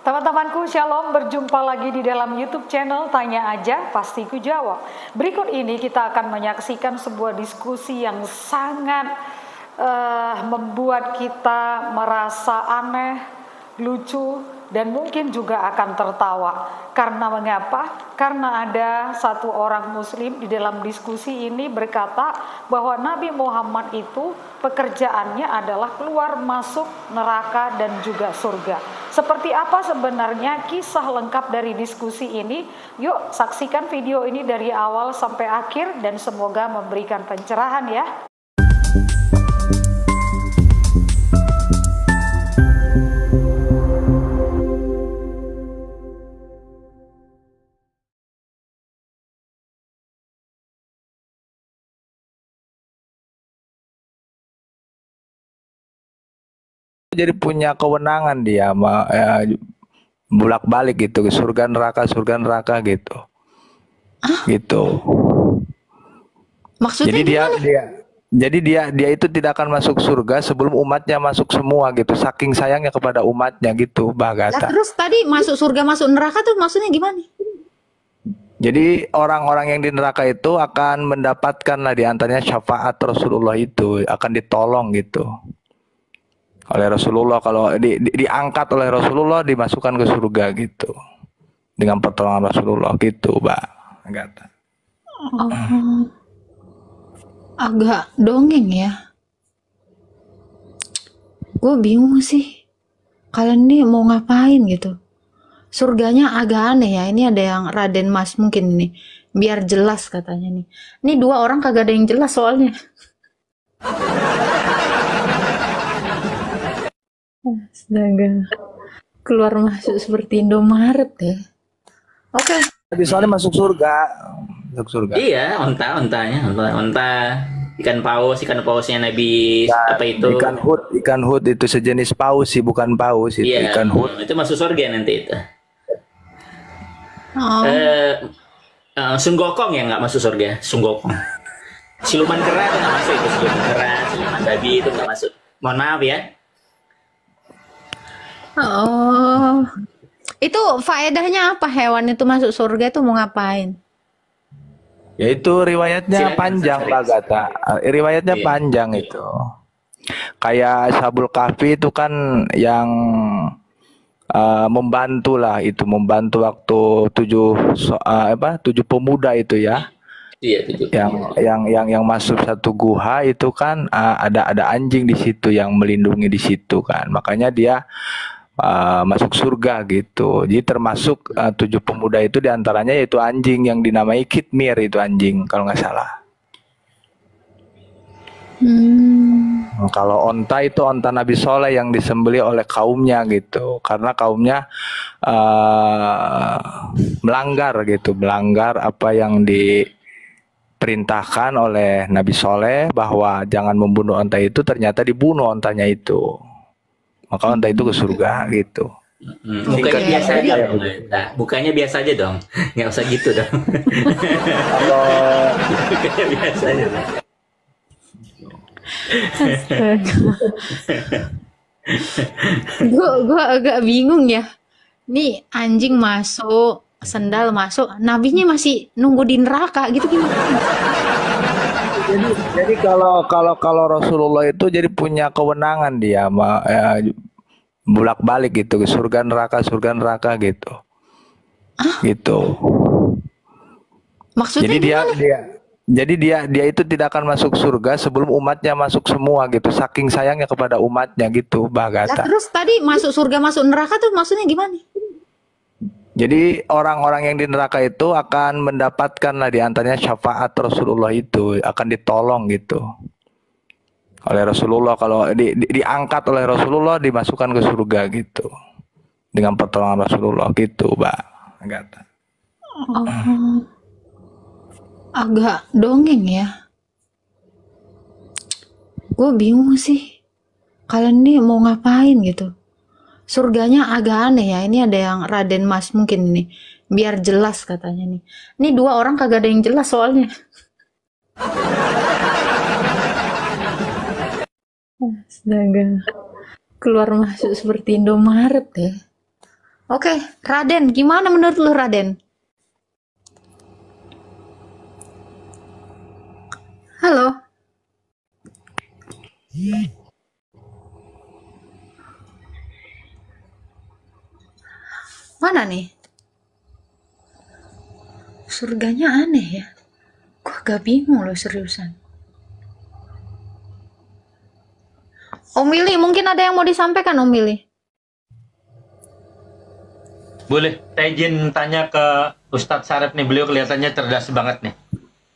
Teman-temanku, Shalom, berjumpa lagi di dalam YouTube channel Tanya Aja Pasti Ku Jawab. Berikut ini kita akan menyaksikan sebuah diskusi yang sangat membuat kita merasa aneh, lucu, dan mungkin juga akan tertawa. Karena mengapa? Karena ada satu orang muslim di dalam diskusi ini berkata bahwa Nabi Muhammad itu pekerjaannya adalah keluar masuk neraka dan juga surga. Seperti apa sebenarnya kisah lengkap dari diskusi ini? Yuk saksikan video ini dari awal sampai akhir dan semoga memberikan pencerahan ya. Jadi punya kewenangan dia bolak-balik gitu, surga neraka gitu. Gitu. Maksudnya jadi dia itu tidak akan masuk surga sebelum umatnya masuk semua gitu. Saking sayangnya kepada umatnya gitu, Bagata. Terus tadi masuk surga masuk neraka tuh maksudnya gimana? Jadi orang-orang yang di neraka itu akan mendapatkan lah di antaranya syafaat Rasulullah, itu akan ditolong gitu oleh Rasulullah. Kalau diangkat oleh Rasulullah, dimasukkan ke surga gitu dengan pertolongan Rasulullah gitu, Mbak Agatha. Agak dongeng ya. Gue bingung sih. Kalian ini mau ngapain gitu? Surganya agak aneh ya. Ini ada yang Raden Mas mungkin nih. Biar jelas katanya nih. Ini dua orang kagak ada yang jelas soalnya. Astaga. Keluar masuk seperti Indomaret ya. Oke. Tapi soalnya masuk surga. Iya, onta. Ikan pausnya Nabi ya, apa itu? Ikan hut itu sejenis paus sih, bukan paus itu. Iya, ikan hut. Itu masuk surga nanti itu. Sun Gokong ya nggak masuk surga. Sun Gokong. Siluman kera itu nggak masuk, itu siluman kera, siluman babi itu nggak masuk. Mohon maaf ya. Oh, itu faedahnya apa hewan itu masuk surga itu mau ngapain? Ya itu riwayatnya panjang, Mbak Gata. Riwayatnya panjang itu. Kayak Ashabul Kahfi itu kan yang membantu lah, itu membantu waktu tujuh pemuda itu ya. Iya, yang masuk satu guha itu kan ada anjing di situ yang melindungi di situ kan. Makanya dia masuk surga gitu. Jadi termasuk 7 pemuda itu diantaranya yaitu anjing yang dinamai Kitmir, itu anjing kalau nggak salah. Kalau onta itu onta Nabi Soleh yang disembelih oleh kaumnya gitu, karena kaumnya melanggar apa yang diperintahkan oleh Nabi Soleh bahwa jangan membunuh onta itu, ternyata dibunuh ontanya itu. Maka onta itu ke surga gitu. Mukanya biasa aja dong. Mukanya biasa aja dong. Nggak usah gitu dong. Mukanya biasa aja dong. Gue agak bingung ya. Nih anjing masuk, sendal masuk, nabinya masih nunggu di neraka gitu gimana? Jadi kalau Rasulullah itu jadi punya kewenangan dia bolak-balik gitu, surga neraka gitu. Gitu. Maksudnya jadi dia itu tidak akan masuk surga sebelum umatnya masuk semua gitu. Saking sayangnya kepada umatnya gitu, Bagata. Terus tadi masuk surga masuk neraka tuh maksudnya gimana? Jadi orang-orang yang di neraka itu akan mendapatkan lah di antaranya syafaat Rasulullah, itu akan ditolong gitu oleh Rasulullah. Kalau diangkat oleh Rasulullah, dimasukkan ke surga gitu dengan pertolongan Rasulullah gitu, Mbak Agatha. Agak dongeng ya. Gue bingung sih. Kalian ini mau ngapain gitu? Surganya agak aneh ya. Ini ada yang Raden Mas mungkin nih. Biar jelas katanya nih. Ini dua orang kagak ada yang jelas soalnya. Astaga. Keluar masuk seperti Indomaret ya. Oke, Raden, gimana menurut lu Raden? Halo, mana nih? Surganya aneh ya. Gua agak bingung loh seriusan. Om Willy, mungkin ada yang mau disampaikan Om Willy? Boleh, saya izin tanya ke Ustadz Sarip nih, beliau kelihatannya cerdas banget nih.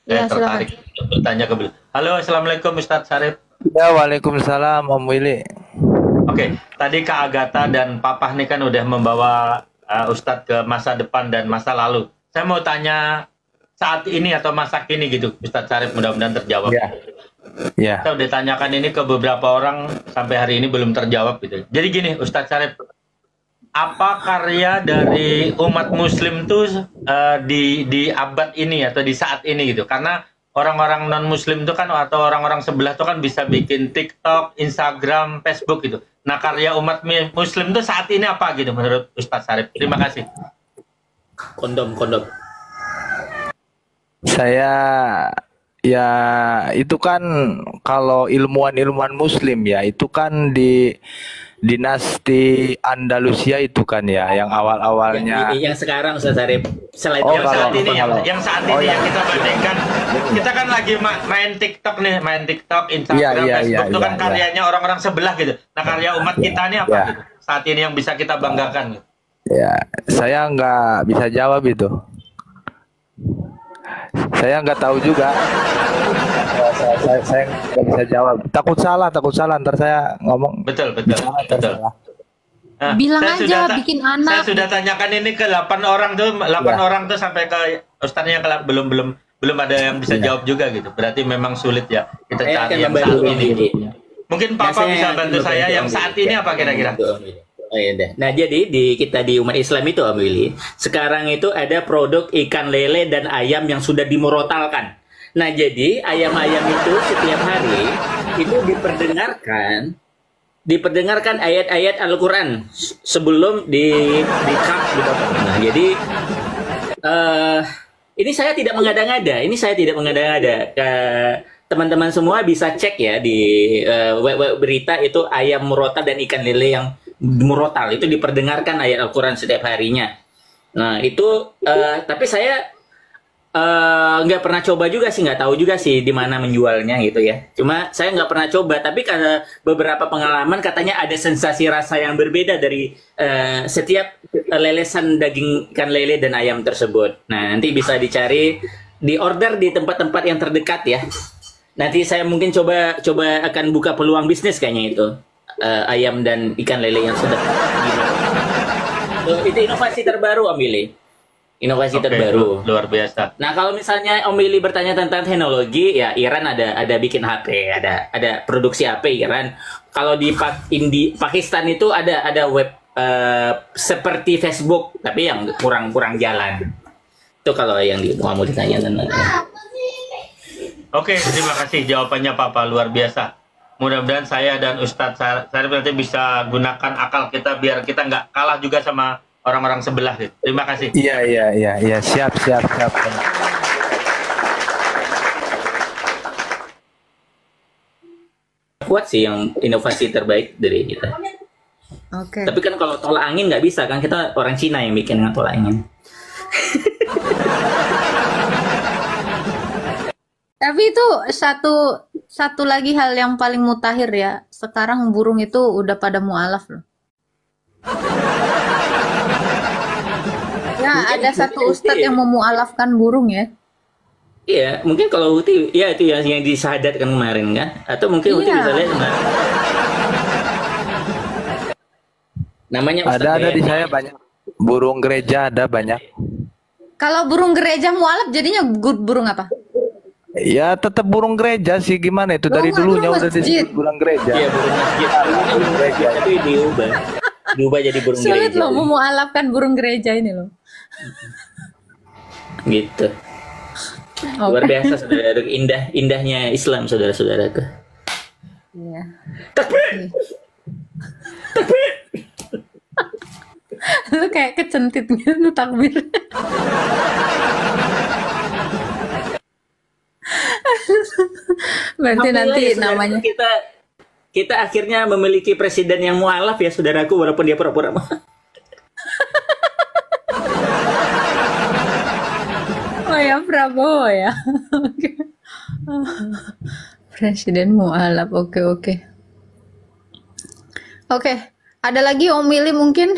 Ya, Saya tertarik untuk bertanya ke beliau. Halo, Assalamualaikum Ustadz Sarip. Ya, waalaikumsalam Om Willy. Oke, tadi Kak Agatha dan Papa nih kan udah membawa Ustadz ke masa depan dan masa lalu. Saya mau tanya saat ini atau masa kini gitu, Ustadz Sarip, mudah-mudahan terjawab. Ya. Ya. Kita udah tanyakan ini ke beberapa orang sampai hari ini belum terjawab gitu. Jadi gini, Ustadz Sarip, apa karya dari umat Muslim tuh di abad ini atau di saat ini gitu? Karena orang-orang non Muslim itu kan atau orang-orang sebelah itu kan bisa bikin TikTok, Instagram, Facebook gitu. Nah, karya umat Muslim itu saat ini apa gitu menurut Ustadz Sarip? Terima kasih. Kondom. Saya ya itu kan kalau ilmuwan-ilmuwan Muslim ya itu kan di dinasti Andalusia itu kan ya yang awal-awalnya. Yang sekarang Ustaz Sarip. Selain Oh, yang kalau- saat ini, kalau- yang saat oh, ini ya. yang kita bandingkan, kita kan lagi main TikTok nih, main TikTok, Instagram, Iya, Facebook itu iya, kan iya. karyanya orang-orang sebelah gitu. Nah, karya umat kita nih apa Iya. gitu? Saat ini yang bisa kita banggakan gitu. Ya, saya nggak bisa jawab itu. Saya nggak tahu juga. Saya nggak bisa jawab. Takut salah. Ntar saya ngomong. Betul. Ntar salah. Nah, Bilang saya aja, sudah bikin Saya anak. sudah tanyakan ini ke 8 orang tuh, 8 Ya. orang tuh sampai ke ustadznya belum ada yang bisa Ya. jawab juga gitu. Berarti memang sulit ya kita Saya cari akan yang membantu saat Om ini. Willy. Mungkin Nah, Papa saya bisa akan bantu saya membantu yang Om saat Willy. ini apa kira-kira? Membantu Om Willy. Oh, iya dah. Nah, jadi kita di umat Islam itu Om Willy, sekarang itu ada produk ikan lele dan ayam yang sudah dimurotalkan. Nah, jadi ayam-ayam itu setiap hari itu diperdengarkan ayat-ayat Al-Quran sebelum dicap dipotong. Nah, jadi ini saya tidak mengada-ngada. Teman-teman semua bisa cek ya di web berita itu ayam murotal dan ikan lele yang murotal itu diperdengarkan ayat Al-Quran setiap harinya. Nah, itu tapi saya nggak pernah coba juga sih, nggak tahu juga sih di mana menjualnya gitu ya. Cuma saya nggak pernah coba, tapi karena beberapa pengalaman katanya ada sensasi rasa yang berbeda dari setiap lelesan daging ikan lele dan ayam tersebut. Nah, nanti bisa dicari, di order di tempat-tempat yang terdekat ya. Nanti saya mungkin coba akan buka peluang bisnis kayaknya itu ayam dan ikan lele yang sudah itu inovasi terbaru Om Willy. Inovasi Oke, terbaru. luar biasa. Nah, kalau misalnya Om Willy bertanya tentang teknologi, ya Iran ada bikin HP, ada produksi HP Iran. Kalau di Pakistan itu ada web seperti Facebook, tapi yang kurang jalan. Itu kalau yang mau ditanya tentang. Oke, terima kasih jawabannya Papa, luar biasa. Mudah-mudahan saya dan Ustadz Sarip nanti bisa gunakan akal kita biar kita nggak kalah juga sama orang-orang sebelah gitu. Terima kasih. Iya. Siap. Kuat sih yang inovasi terbaik dari kita. Oke. Tapi kan kalau tolak angin nggak bisa kan, kita orang Cina yang bikin tolak angin. Tapi itu satu lagi hal yang paling mutakhir ya. Sekarang burung itu udah pada mualaf loh. Ya, ada satu ustadz yang mau mualafkan burung ya. Iya, mungkin kalau Uti, ya itu yang disahadatkan kemarin kan? Atau mungkin Uti Iya. bisa lihat kemarin. Namanya Ustadz Ada di Bayani. saya banyak. Burung gereja ada banyak. Kalau burung gereja mualaf jadinya burung apa? Ya tetap burung gereja sih, gimana itu Loh, dari nggak, dulunya burung udah masjid. disebut burung gereja. Iya, burung masjid. Burung gereja, tapi diubah jadi burung Sulit gereja. loh mau mualafkan burung gereja ini loh. Gitu. Luar biasa saudara, indahnya Islam saudara-saudaraku. Iya. Takbir. Lu kayak kecentit gitu takbir. Berarti Alhamdulillah nanti ya, saudaraku, namanya kita akhirnya memiliki presiden yang mualaf ya saudaraku, walaupun dia pura-pura. oh ya Prabowo ya. Oke. Presiden mualaf. Oke, oke. Oke, ada lagi Om Willy mungkin?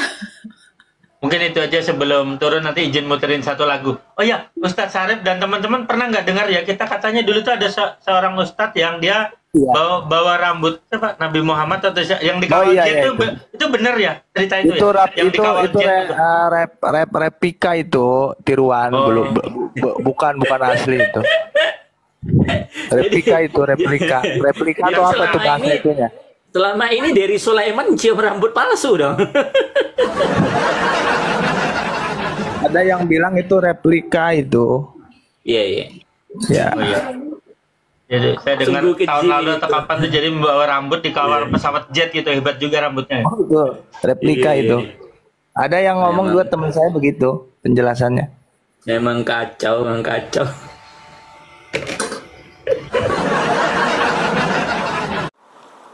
Mungkin itu aja sebelum turun, nanti izin muterin satu lagu. Oh ya, Ustadz Sarip dan teman-teman pernah nggak dengar ya, kita katanya dulu tuh ada seorang Ustadz yang dia Iya. bawa rambut apa, Nabi Muhammad atau yang di Oh kawal iya, jet iya, itu, itu bener ya cerita itu Itu ya? Yang di kawal itu jet itu. replika itu, tiruan, Oh. belum bukan asli itu. Replika itu replika. Replika Yang atau apa tuh selama bahasa ini- itunya? Selama ini dari Sulaiman cium rambut palsu dong. Ada yang bilang itu replika itu. Iya, iya. Ya. Oh iya. Jadi saya dengar Sungguh tahun kecil lalu atau itu. kapan tuh jadi membawa rambut di kawal pesawat jet gitu, hebat juga rambutnya. Oh, itu replika Iya, itu. iya. Ada yang ngomong Memang. juga teman saya begitu penjelasannya. Memang kacau, memang kacau.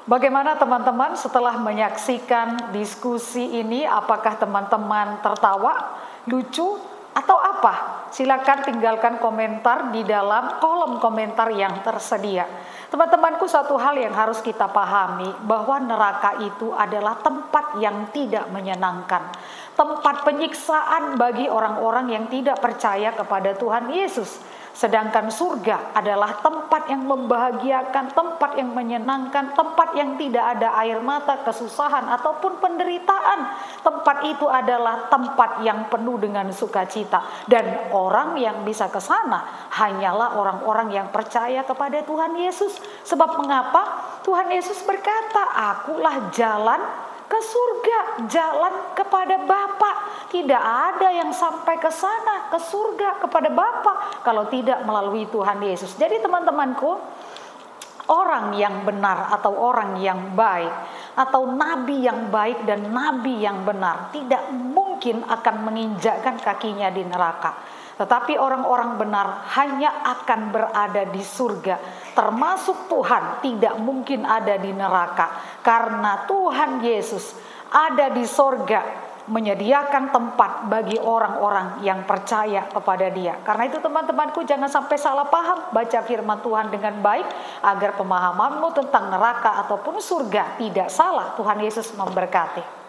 Bagaimana teman-teman setelah menyaksikan diskusi ini, apakah teman-teman tertawa, lucu, atau apa? Silakan tinggalkan komentar di dalam kolom komentar yang tersedia. Teman-temanku, satu hal yang harus kita pahami, bahwa neraka itu adalah tempat yang tidak menyenangkan. Tempat penyiksaan bagi orang-orang yang tidak percaya kepada Tuhan Yesus. Sedangkan surga adalah tempat yang membahagiakan, tempat yang menyenangkan, tempat yang tidak ada air mata, kesusahan, ataupun penderitaan. Tempat itu adalah tempat yang penuh dengan sukacita. Dan orang yang bisa ke sana hanyalah orang-orang yang percaya kepada Tuhan Yesus. Sebab mengapa? Tuhan Yesus berkata, "Akulah jalan ke surga, jalan kepada Bapa." Tidak ada yang sampai ke sana, ke surga, kepada Bapa, kalau tidak melalui Tuhan Yesus. Jadi teman-temanku, orang yang benar atau orang yang baik, atau nabi yang baik dan nabi yang benar, tidak mungkin akan menginjakkan kakinya di neraka. Tetapi orang-orang benar hanya akan berada di surga. Termasuk Tuhan tidak mungkin ada di neraka. Karena Tuhan Yesus ada di surga, menyediakan tempat bagi orang-orang yang percaya kepada Dia. Karena itu teman-temanku, jangan sampai salah paham. Baca firman Tuhan dengan baik agar pemahamanmu tentang neraka ataupun surga tidak salah. Tuhan Yesus memberkati.